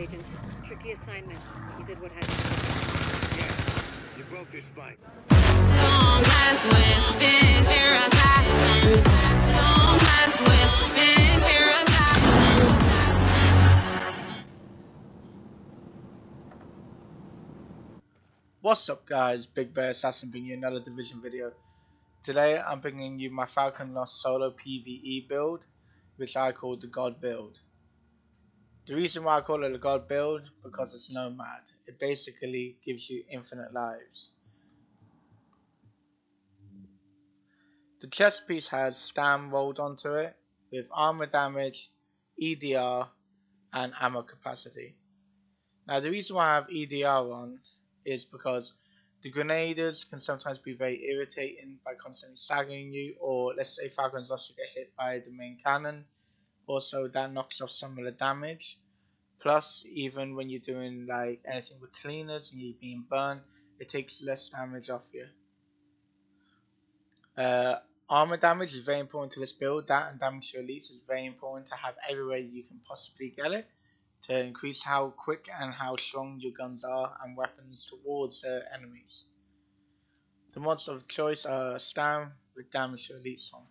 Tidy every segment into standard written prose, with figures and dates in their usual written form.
Agent. Tricky assignment, but you did what had to be done. Yeah, you broke their spine. Nomad with BigBearAssassin. Nomad with BigBearAssassin. What's up guys, BigBearAssassin bringing you another Division video. Today I'm bringing you my Falcon Lost solo PVE build, which I call the God Build. The reason why I call it a God Build, because it's Nomad. It basically gives you infinite lives. The chest piece has stam rolled onto it, with armor damage, EDR and ammo capacity. Now the reason why I have EDR on is because the grenaders can sometimes be very irritating by constantly staggering you, or let's say Falcon's lost, you get hit by the main cannon. Also that knocks off some of the damage. Plus even when you're doing like anything with cleaners and you're being burned, it takes less damage off you. Armor damage is very important to this build. That and damage to elites is very important to have everywhere you can possibly get it, to increase how quick and how strong your guns are and weapons towards the enemies. The mods of choice are Stam with damage to elites on.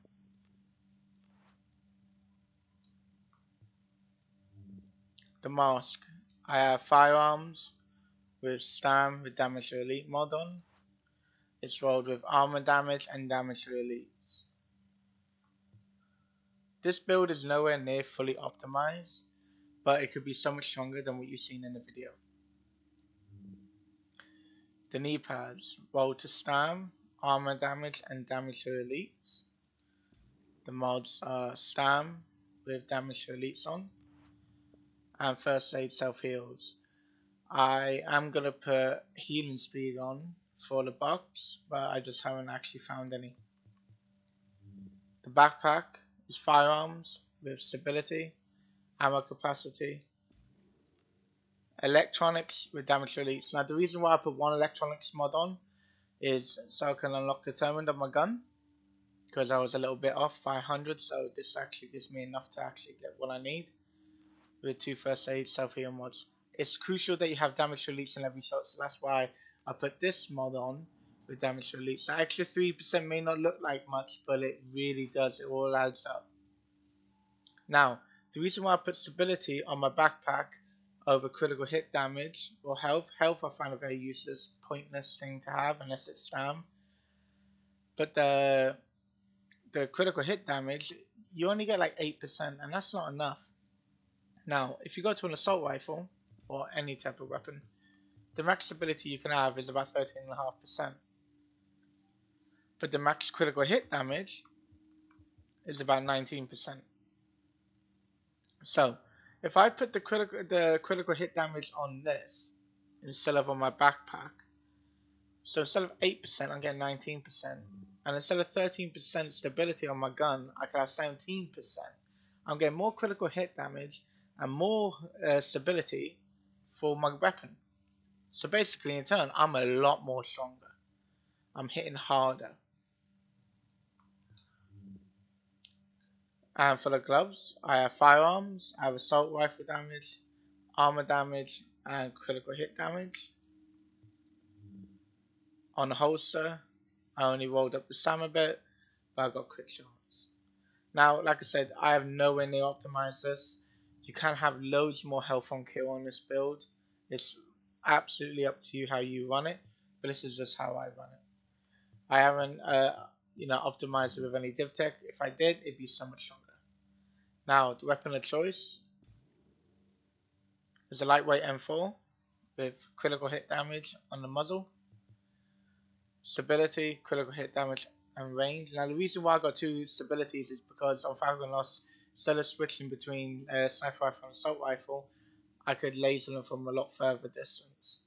The mask. I have firearms with Stam with damage to elite mod on. It's rolled with armor damage and damage to elites. This build is nowhere near fully optimized, but it could be so much stronger than what you've seen in the video. The knee pads roll to Stam, armor damage and damage to elites. The mods are Stam with damage to elites on, and first aid self heals. I am gonna put healing speed on for the box, but I just haven't actually found any. The backpack is firearms with stability, ammo capacity, electronics with damage to elites. Now the reason why I put one electronics mod on is so I can unlock determined on my gun, because I was a little bit off by 100, so this actually gives me enough to actually get what I need with 2 first aid self heal mods. It's crucial that you have damage to elites in every shot, so that's why I put this mod on with damage to elites. The extra 3% may not look like much, but it really does, it all adds up. Now the reason why I put stability on my backpack over critical hit damage or health I find a very useless, pointless thing to have unless it's Stam. But the critical hit damage, you only get like 8%, and that's not enough. Now if you go to an assault rifle or any type of weapon, the max stability you can have is about 13.5%, but the max critical hit damage is about 19%. So if I put the critical hit damage on this instead of on my backpack, so instead of 8% I'm getting 19%, and instead of 13% stability on my gun I can have 17%. I'm getting more critical hit damage and more stability for my weapon. So basically in turn I'm a lot more stronger. I'm hitting harder. And for the gloves, I have firearms, I have assault rifle damage, armor damage and critical hit damage. On the holster, I only rolled up the SAM a bit, but I got quick shots. Now like I said, I have nowhere near optimized this. You can have loads more health on kill on this build. It's absolutely up to you how you run it, but this is just how I run it. I haven't optimized it with any div tech. If I did, it'd be so much stronger. Now the weapon of choice is a lightweight M4 with critical hit damage on the muzzle, stability, critical hit damage and range. Now the reason why I got 2 stabilities is because on Falcon Lost, instead of switching between sniper rifle and assault rifle, I could laser them from a lot further distance.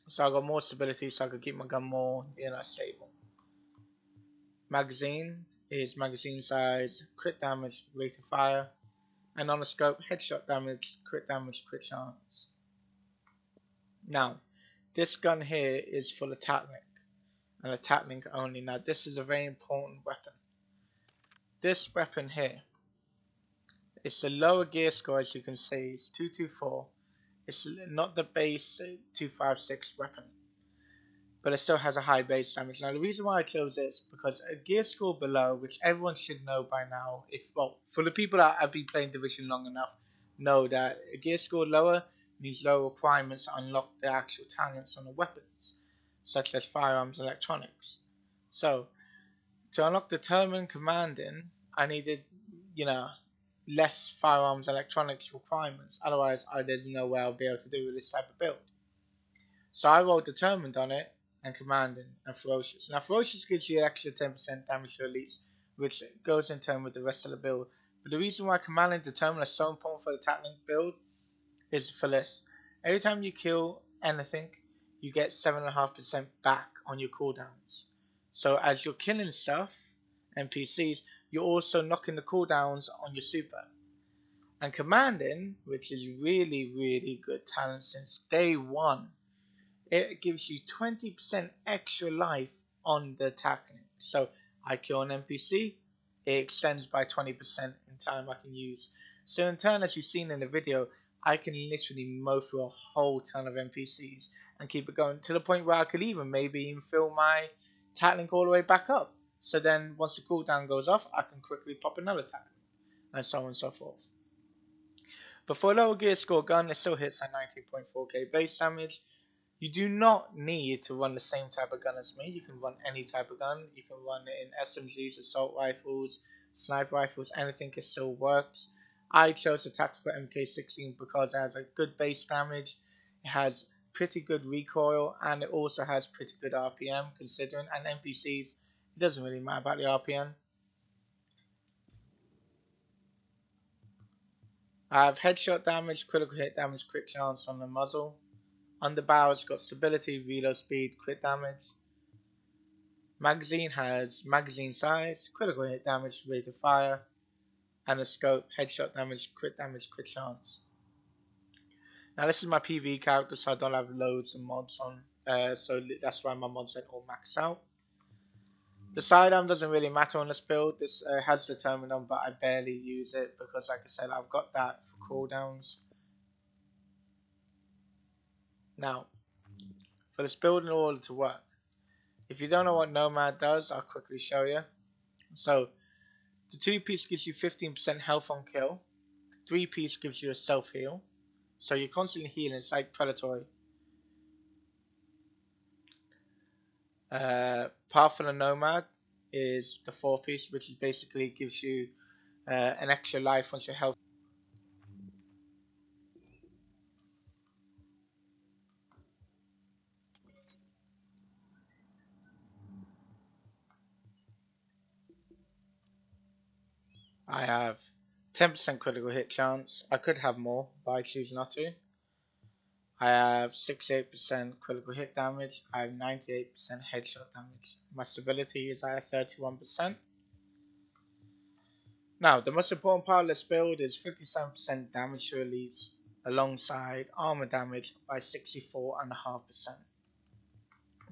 So I got more stability, so I could keep my gun more stable. Magazine is magazine size, crit damage, rate of fire, and on the scope, headshot damage, crit chance. Now this gun here is full of Tatlink, and a Tatlink only. Now this is a very important weapon. This weapon here, it's the lower gear score, as you can see, it's 224. It's not the base 256 weapon, but it still has a high base damage. Now the reason why I chose this because a gear score below, which everyone should know by now, for the people that have been playing Division long enough, know that a gear score lower means lower requirements to unlock the actual talents on the weapons, such as firearms and electronics. So to unlock determined commanding, I needed, less firearms and electronics requirements. Otherwise, there's no way I'll be able to do this type of build. So I rolled determined on it, and commanding, and ferocious. Now ferocious gives you an extra 10% damage to elites, which goes in turn with the rest of the build. But the reason why commanding and determined are so important for the tackling build is for this. Every time you kill anything, you get 7.5% back on your cooldowns. So as you're killing stuff, NPCs, you're also knocking the cooldowns on your super. And commanding, which is really, really good talent since day one, it gives you 20% extra life on the tackling. So I kill an NPC, it extends by 20% in time I can use. So in turn, as you've seen in the video, I can literally mow through a whole ton of NPCs and keep it going to the point where I could even fill my tackling all the way back up. So then once the cooldown goes off, I can quickly pop another tackling, and so on and so forth. But for a lower gear score gun, it still hits at 19.4k base damage. You do not need to run the same type of gun as me. You can run any type of gun. You can run it in SMGs, assault rifles, sniper rifles, anything, it still works. I chose the tactical MK16 because it has a good base damage, it has pretty good recoil, and it also has pretty good RPM considering, and NPCs, it doesn't really matter about the RPM. I have headshot damage, critical hit damage, crit chance on the muzzle. Underbarrel has got stability, reload speed, crit damage. Magazine has magazine size, critical hit damage, rate of fire, and a scope, headshot damage, crit chance. Now this is my PVE character, so I don't have loads of mods on, so that's why my mods are all maxed out. The sidearm doesn't really matter on this build. This has determined on, but I barely use it because, like I said, I've got that for cooldowns. Now, for this build in order to work, if you don't know what Nomad does, I'll quickly show you. So, the 2-piece gives you 15% health on kill. The 3-piece gives you a self-heal. So you're constantly healing, it's like predatory. Path of the Nomad is the 4-piece, which is basically gives you an extra life once your health. I have 10% critical hit chance. I could have more, but I choose not to. I have 68% critical hit damage. I have 98% headshot damage. My stability is at 31%. Now, the most important part of this build is 57% damage to elites alongside armor damage by 64.5%.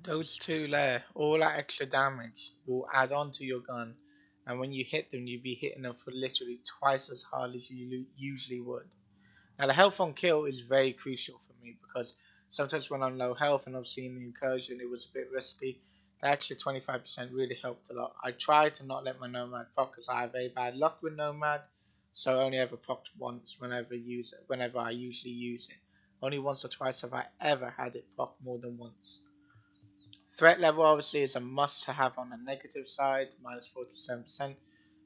Those two there, all that extra damage will add on to your gun, and when you hit them, you'll be hitting them for literally twice as hard as you usually would. Now the health on kill is very crucial for me because sometimes when I'm low health and obviously in the incursion it was a bit risky, the extra 25% really helped a lot. I try to not let my Nomad proc because I have very bad luck with Nomad, so I only ever procced once whenever I usually use it. Only once or twice have I ever had it proc more than once. Threat level obviously is a must to have on the negative side, minus 47%,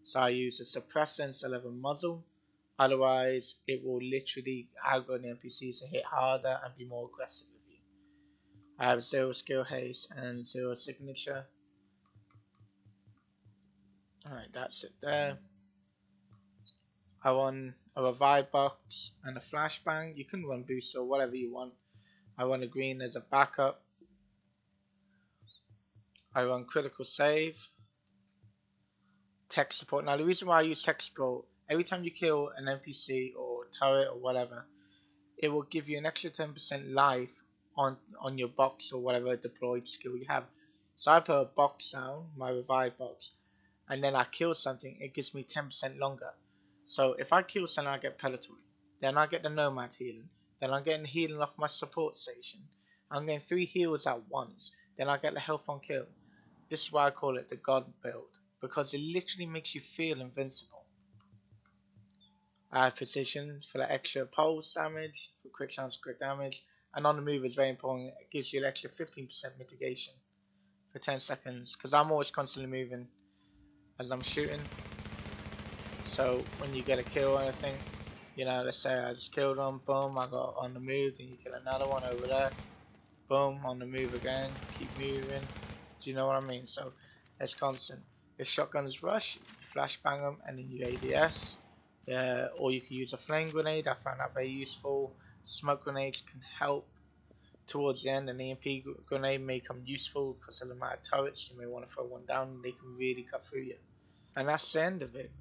so I use a suppressor instead of a muzzle. Otherwise, it will literally aggro the NPCs to hit harder and be more aggressive with you. I have 0 skill haste and 0 signature. Alright, that's it there. I want a revive box and a flashbang. You can run boost or whatever you want. I want a green as a backup. I run critical save. Tech support. Now the reason why I use tech support, every time you kill an NPC or turret or whatever, it will give you an extra 10% life on your box or whatever deployed skill you have. So I put a box down, my revive box, and then I kill something, it gives me 10% longer. So if I kill something, I get predatory. Then I get the Nomad healing. Then I'm getting healing off my support station. I'm getting 3 heals at once. Then I get the health on kill. This is why I call it the God build, because it literally makes you feel invincible. I have precision for the extra pulse damage, for quick chance quick damage, and on the move is very important. It gives you an extra 15% mitigation for 10 seconds, because I'm always constantly moving as I'm shooting. So when you get a kill or anything, you know, let's say I just killed one, boom, I got on the move, then you kill another one over there, boom, on the move again, keep moving. Do you know what I mean? So it's constant. If shotguns rush, you flashbang them and then you ADS. Or you can use a flame grenade. I found that very useful. Smoke grenades can help towards the end. An EMP grenade may come useful because of the amount of turrets. You may want to throw one down and they can really cut through you. And that's the end of it.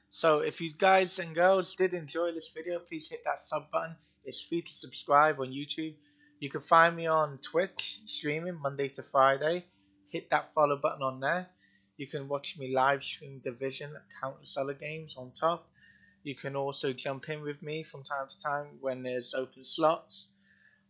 So if you guys and girls did enjoy this video, please hit that sub button. It's free to subscribe on YouTube. You can find me on Twitch streaming Monday to Friday. Hit that follow button on there. You can watch me live stream Division and countless other games on top. You can also jump in with me from time to time when there's open slots.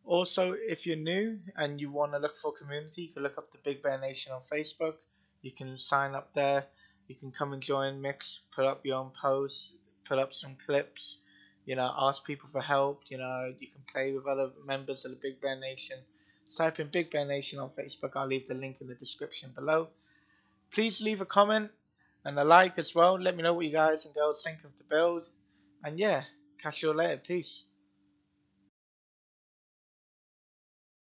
Also, if you're new and you want to look for a community, you can look up the Big Bear Nation on Facebook. You can sign up there. You can come and join, mix, put up your own posts, put up some clips, you know, ask people for help. You know, you can play with other members of the Big Bear Nation. Type in Big Bear Nation on Facebook. I'll leave the link in the description below. Please leave a comment and a like as well. Let me know what you guys and girls think of the build. And yeah, catch you all later. Peace.